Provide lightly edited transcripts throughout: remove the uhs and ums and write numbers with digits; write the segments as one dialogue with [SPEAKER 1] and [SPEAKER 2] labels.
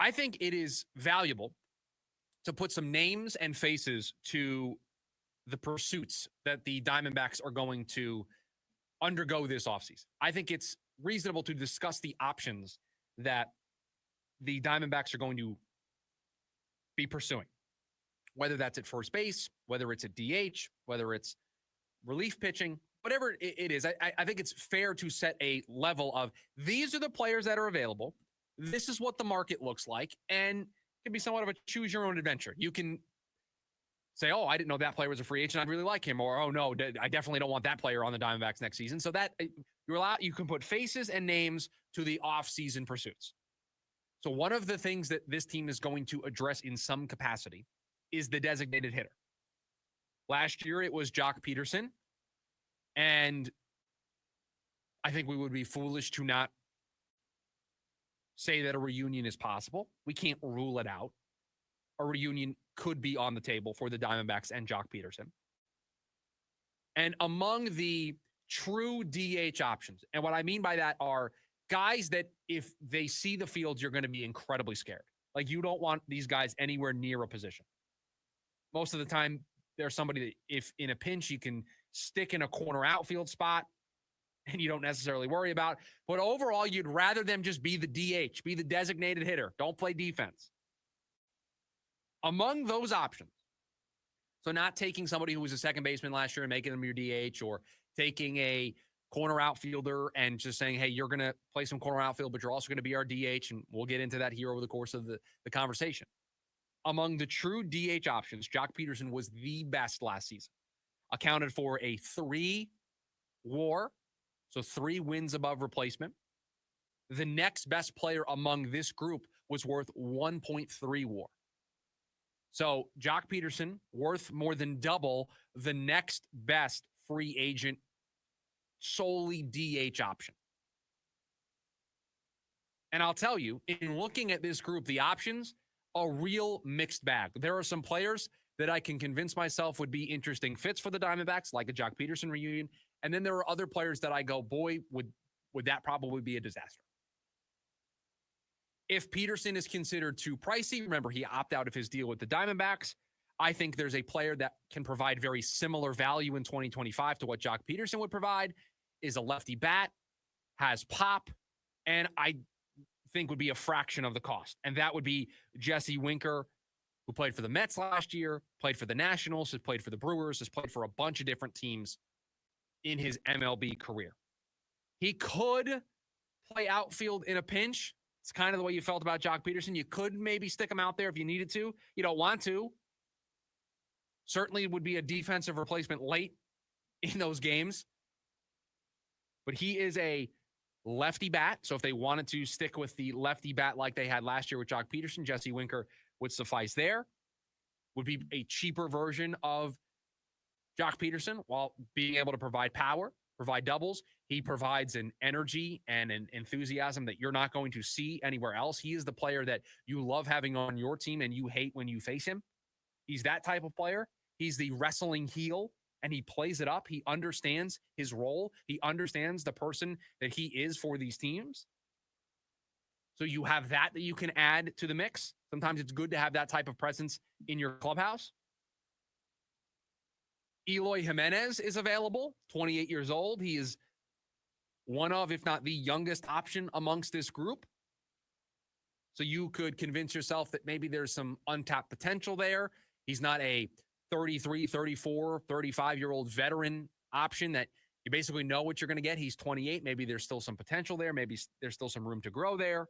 [SPEAKER 1] I think it is valuable to put some names and faces to the pursuits that the Diamondbacks are going to undergo this offseason. I think it's reasonable to discuss the options that the Diamondbacks are going to be pursuing, whether that's at first base, whether it's at DH, whether it's relief pitching, whatever it is. I think it's fair to set a level of these are the players that are available. This is what the market looks like, and it can be somewhat of a choose your own adventure. You can say, oh, I didn't know that player was a free agent. I'd really like him. Or, oh, no, I definitely don't want that player on the Diamondbacks next season. So that you can put faces and names to the offseason pursuits. So one of the things that this team is going to address in some capacity is the designated hitter. Last year, it was Jock Peterson. And I think we would be foolish to not say that a reunion is possible. We can't rule it out. A reunion could be on the table for the Diamondbacks and Jock Peterson. And among the true DH options, and what I mean by that are guys that if they see the field, you're going to be incredibly scared. Like, you don't want these guys anywhere near a position. Most of the time, there's somebody that if in a pinch, you can stick in a corner outfield spot and you don't necessarily worry about. But overall, you'd rather them just be the DH, be the designated hitter. Don't play defense. Among those options, so not taking somebody who was a second baseman last year and making them your DH, or taking a corner outfielder and just saying, hey, you're going to play some corner outfield, but you're also going to be our DH, and we'll get into that here over the course of the conversation. Among the true DH options, Jock Peterson was the best last season. Accounted for a 3 WAR, so 3 wins above replacement. The next best player among this group was worth 1.3 WAR. So Jock Peterson worth more than double the next best free agent solely DH option. And I'll tell you, in looking at this group, the options, a real mixed bag. There are some players that I can convince myself would be interesting fits for the Diamondbacks, like a Jock Peterson reunion. And then there are other players that I go, boy, would that probably be a disaster. If Peterson is considered too pricey, remember he opted out of his deal with the Diamondbacks. I think there's a player that can provide very similar value in 2025 to what Jock Peterson would provide, is a lefty bat, has pop, and I think would be a fraction of the cost. And that would be Jesse Winker, who played for the Mets last year, played for the Nationals, has played for the Brewers, has played for a bunch of different teams in his MLB career. He could play outfield in a pinch. It's kind of the way you felt about Jock Peterson. You could maybe stick him out there if you needed to. You don't want to. Certainly would be a defensive replacement late in those games. But he is a lefty bat. So if they wanted to stick with the lefty bat like they had last year with Jock Peterson, Jesse Winker would suffice there. Would be a cheaper version of Jock Peterson while being able to provide power, provide doubles. He provides an energy and an enthusiasm that you're not going to see anywhere else. He is the player that you love having on your team and you hate when you face him. He's that type of player. He's the wrestling heel, and he plays it up. He understands his role. He understands the person that he is for these teams. So you have that you can add to the mix. Sometimes it's good to have that type of presence in your clubhouse. Eloy Jimenez is available, 28 years old. He is one of, if not the youngest option amongst this group. So you could convince yourself that maybe there's some untapped potential there. He's not a 33, 34, 35-year-old veteran option that you basically know what you're going to get. He's 28. Maybe there's still some potential there. Maybe there's still some room to grow there.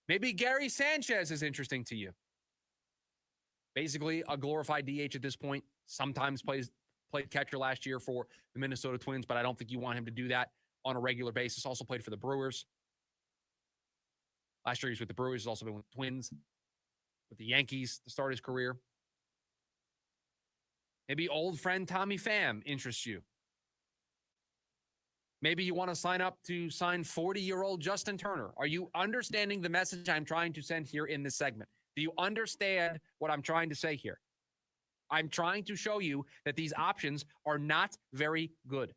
[SPEAKER 1] Maybe Gary Sanchez is interesting to you. Basically a glorified DH at this point. Sometimes played catcher last year for the Minnesota Twins, but I don't think you want him to do that on a regular basis. Also played for the Brewers. Last year he was with the Brewers. He's also been with the Twins, with the Yankees to start his career. Maybe old friend Tommy Pham interests you. Maybe you want to sign 40-year-old Justin Turner. Are you understanding the message I'm trying to send here in this segment? Do you understand what I'm trying to say here? I'm trying to show you that these options are not very good.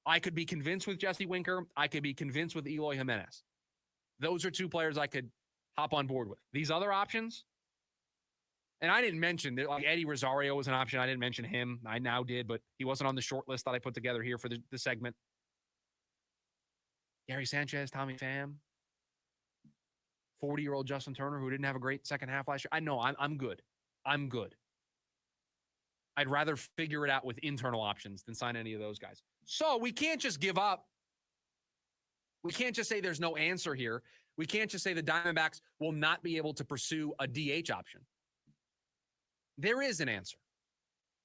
[SPEAKER 1] I could be convinced with Jesse Winker. I could be convinced with Eloy Jimenez. Those are two players I could hop on board with. These other options, and I didn't mention, like Eddie Rosario was an option. I didn't mention him. I now did, but he wasn't on the short list that I put together here for the segment. Gary Sanchez, Tommy Pham, 40-year-old Justin Turner, who didn't have a great second half last year. I know, I'm good. I'm good. I'd rather figure it out with internal options than sign any of those guys. So we can't just give up. We can't just say there's no answer here. We can't just say the Diamondbacks will not be able to pursue a DH option. There is an answer.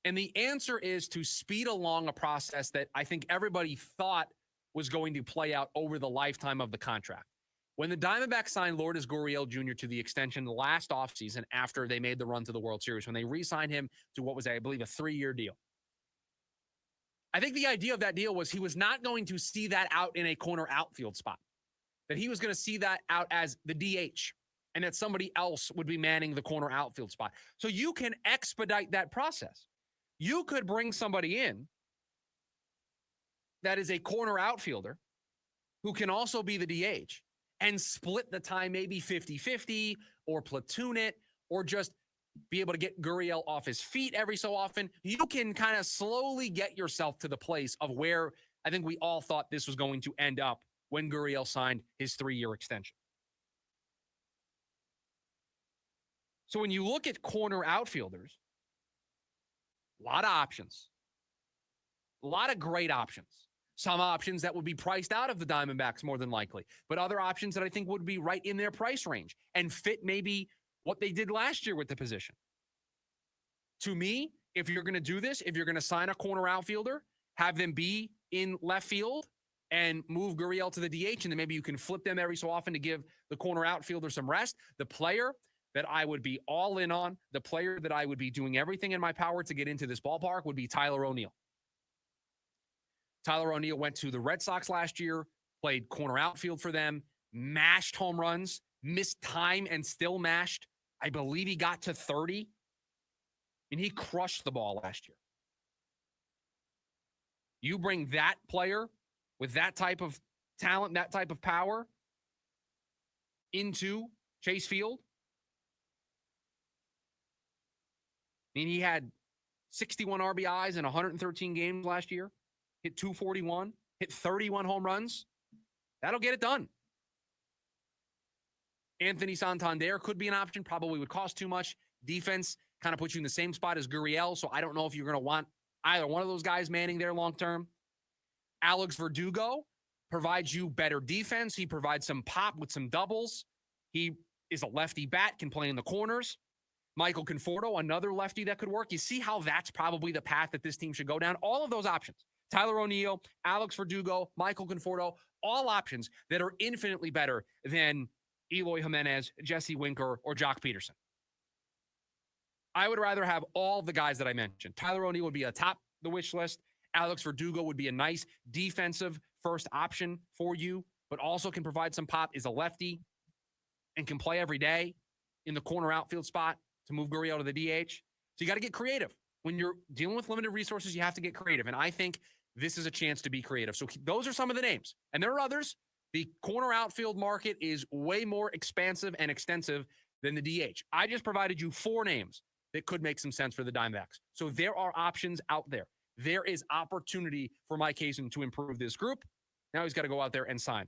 [SPEAKER 1] And the answer is to speed along a process that I think everybody thought was going to play out over the lifetime of the contract. When the Diamondbacks signed Lourdes Gurriel Jr. to the extension last offseason after they made the run to the World Series, when they re-signed him to what was, I believe, a 3-year deal. I think the idea of that deal was he was not going to see that out in a corner outfield spot, that he was going to see that out as the DH and that somebody else would be manning the corner outfield spot. So you can expedite that process. You could bring somebody in that is a corner outfielder who can also be the DH and split the time maybe 50-50 or platoon it or just be able to get Gurriel off his feet every so often. You can kind of slowly get yourself to the place of where I think we all thought this was going to end up when Gurriel signed his 3-year extension. So when you look at corner outfielders, a lot of options, a lot of great options. Some options that would be priced out of the Diamondbacks more than likely, but other options that I think would be right in their price range and fit maybe what they did last year with the position. To me, if you're going to do this, if you're going to sign a corner outfielder, have them be in left field and move Gurriel to the DH, and then maybe you can flip them every so often to give the corner outfielder some rest. The player that I would be all in on, the player that I would be doing everything in my power to get into this ballpark would be Tyler O'Neill. Tyler O'Neill went to the Red Sox last year, played corner outfield for them, mashed home runs, missed time and still mashed. I believe he got to 30, and he crushed the ball last year. You bring that player with that type of talent, that type of power into Chase Field. I mean, he had 61 RBIs in 113 games last year. Hit 241, hit 31 home runs. That'll get it done. Anthony Santander could be an option, probably would cost too much. Defense kind of puts you in the same spot as Gurriel, so I don't know if you're going to want either one of those guys manning there long term. Alex Verdugo provides you better defense. He provides some pop with some doubles. He is a lefty bat, can play in the corners. Michael Conforto, another lefty that could work. You see how that's probably the path that this team should go down? All of those options. Tyler O'Neill, Alex Verdugo, Michael Conforto, all options that are infinitely better than Eloy Jimenez, Jesse Winker, or Jock Peterson. I would rather have all the guys that I mentioned. Tyler O'Neill would be atop the wish list. Alex Verdugo would be a nice defensive first option for you, but also can provide some pop, is a lefty, and can play every day in the corner outfield spot to move Gurriel to the DH. So you got to get creative. When you're dealing with limited resources, you have to get creative. And I think this is a chance to be creative. So those are some of the names. And there are others. The corner outfield market is way more expansive and extensive than the DH. I just provided you 4 names that could make some sense for the Diamondbacks. So there are options out there. There is opportunity for Mike Hazen to improve this group. Now he's got to go out there and sign.